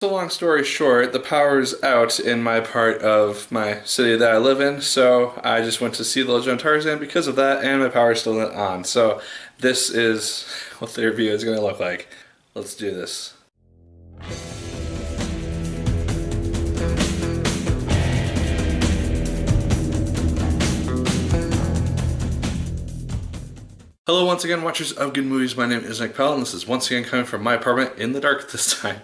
So long story short, the power's out in my part of my city that I live in, so I just went to see The Legend of Tarzan because of that, and my power's still not on. So this is what the review is going to look like. Let's do this. Hello once again, watchers of good movies. My name is Nick Pell, and this is once again coming from my apartment in the dark this time.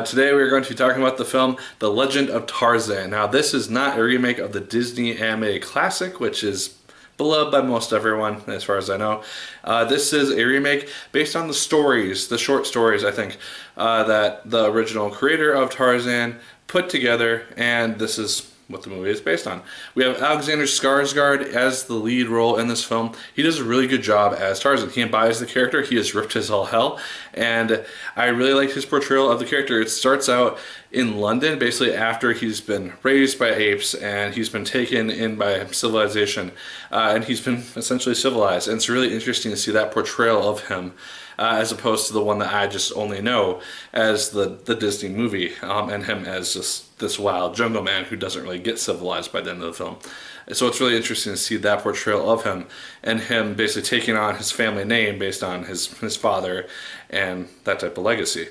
Today we're going to be talking about the film The Legend of Tarzan. Now this is not a remake of the Disney animated classic, which is beloved by most everyone, as far as I know. This is a remake based on the stories, the short stories, I think, that the original creator of Tarzan put together, and this is what the movie is based on. We have Alexander Skarsgard as the lead role in this film. He does a really good job as Tarzan. He embodies the character. He is ripped as all hell, and I really like his portrayal of the character. It starts out in London, basically after he's been raised by apes and he's been taken in by civilization, and he's been essentially civilized. And it's really interesting to see that portrayal of him, as opposed to the one that I just only know as the Disney movie, and him as just this wild jungle man who doesn't really get civilized by the end of the film. So it's really interesting to see that portrayal of him, and him basically taking on his family name based on his father and that type of legacy.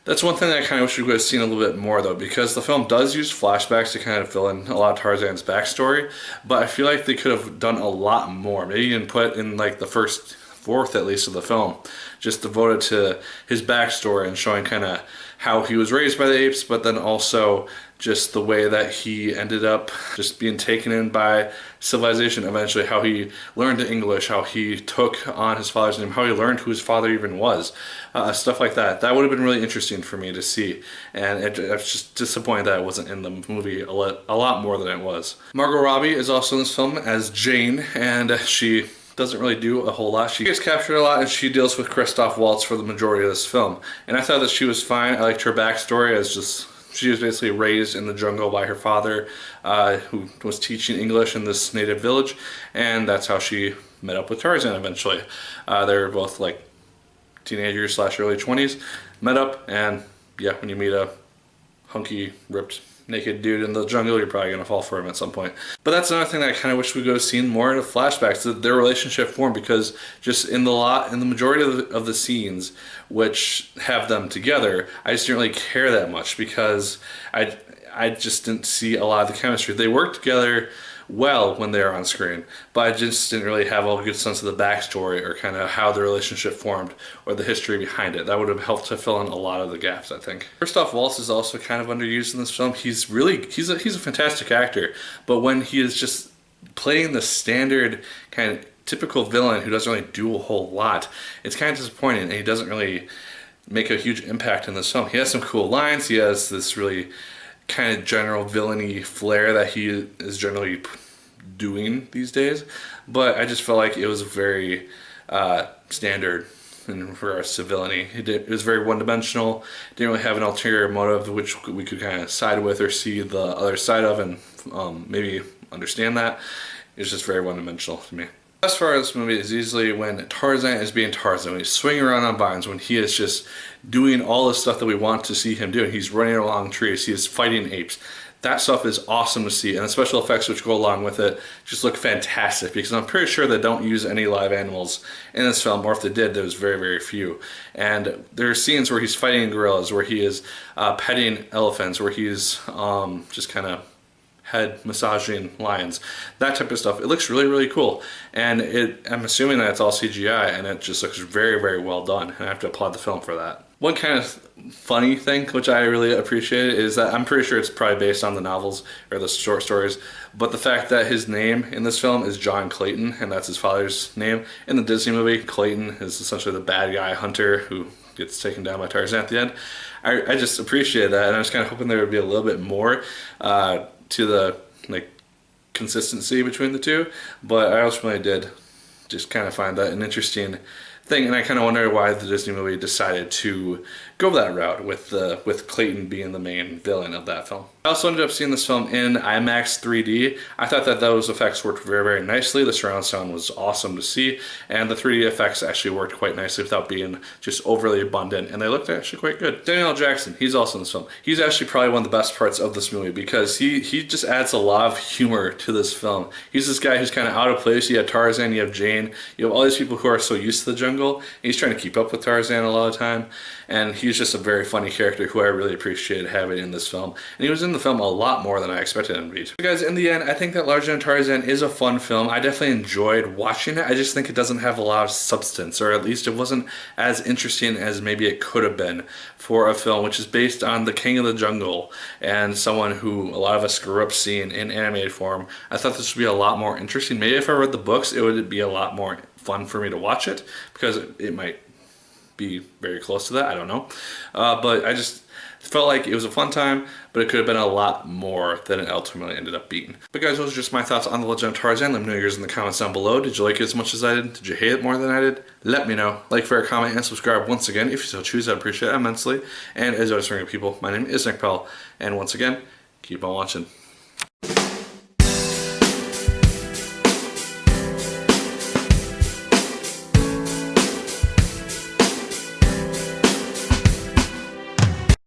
That's one thing that I kind of wish we would have seen a little bit more, though, because the film does use flashbacks to kind of fill in a lot of Tarzan's backstory, but I feel like they could have done a lot more. Maybe even put in like the first fourth at least of the film, just devoted to his backstory and showing kind of how he was raised by the apes, but then also just the way that he ended up just being taken in by civilization eventually, how he learned English, how he took on his father's name, how he learned who his father even was, stuff like that. That would have been really interesting for me to see, and I was just disappointed that it wasn't in the movie a lot more than it was. Margot Robbie is also in this film as Jane, and she doesn't really do a whole lot. She gets captured a lot, and she deals with Christoph Waltz for the majority of this film. And I thought that she was fine. I liked her backstory as just, she was basically raised in the jungle by her father, who was teaching English in this native village, and that's how she met up with Tarzan eventually. They were both like teenagers slash early 20s, met up, and yeah, when you meet a hunky, ripped, naked dude in the jungle, you're probably going to fall for him at some point. But that's another thing that I kind of wish we could have seen more in the flashbacks, that their relationship formed, because just in the majority of the scenes which have them together, I just didn't really care that much, because I just didn't see a lot of the chemistry. They worked together well when they were on screen, but I just didn't really have a good sense of the backstory or kind of how the relationship formed or the history behind it. That would have helped to fill in a lot of the gaps, I think. Christoph Waltz is also kind of underused in this film. He's a fantastic actor, but when he is just playing the standard kind of typical villain who doesn't really do a whole lot, it's kind of disappointing, and he doesn't really make a huge impact in this film. He has some cool lines. He has this really kind of general villainy flair that he is generally doing these days, but I just felt like it was very standard in regards to villainy. It was very one-dimensional, didn't really have an ulterior motive which we could kind of side with or see the other side of and maybe understand that. It's just very one-dimensional to me. As far as this movie is easily when Tarzan is being Tarzan, when he's swinging around on vines, when he is just doing all the stuff that we want to see him do. He's running along trees, he is fighting apes. That stuff is awesome to see, and the special effects which go along with it just look fantastic, because I'm pretty sure they don't use any live animals in this film, or if they did, there was very, very few. And there are scenes where he's fighting gorillas, where he is petting elephants, where he's just kind of head massaging lions, that type of stuff. It looks really, really cool, and I'm assuming that it's all CGI, and it just looks very, very well done, and I have to applaud the film for that. One kind of funny thing which I really appreciate is that I'm pretty sure it's probably based on the novels or the short stories, but the fact that his name in this film is John Clayton, and that's his father's name. In the Disney movie, Clayton is essentially the bad guy hunter who gets taken down by Tarzan at the end. I just appreciate that, and I was kind of hoping there would be a little bit more to the consistency between the two, but I ultimately did just kind of find that an interesting thing, and I kind of wonder why the Disney movie decided to go that route with Clayton being the main villain of that film. I also ended up seeing this film in IMAX 3D. I thought that those effects worked very, very nicely. The surround sound was awesome to see, and the 3D effects actually worked quite nicely without being just overly abundant, and they looked actually quite good. Daniel L. Jackson, he's also in this film. He's actually probably one of the best parts of this movie because he just adds a lot of humor to this film. He's this guy who's kind of out of place. You have Tarzan, you have Jane, you have all these people who are so used to the jungle. He's trying to keep up with Tarzan a lot of the time, and he's just a very funny character who I really appreciated having in this film. And he was in the film a lot more than I expected him to be. So guys, in the end, I think that Larger Than Tarzan is a fun film. I definitely enjoyed watching it. I just think it doesn't have a lot of substance, or at least it wasn't as interesting as maybe it could have been for a film which is based on the King of the Jungle and someone who a lot of us grew up seeing in animated form. I thought this would be a lot more interesting. Maybe if I read the books, it would be a lot more fun for me to watch it because it might be very close to that. I don't know. But I just felt like it was a fun time, but it could have been a lot more than it ultimately ended up being. But guys, those are just my thoughts on The Legend of Tarzan. Let me know yours in the comments down below. Did you like it as much as I did? Did you hate it more than I did? Let me know. Like, favorite, comment, and subscribe once again if you so choose. I'd appreciate it immensely. And as always, people, my name is Nick Pell, and once again, keep on watching.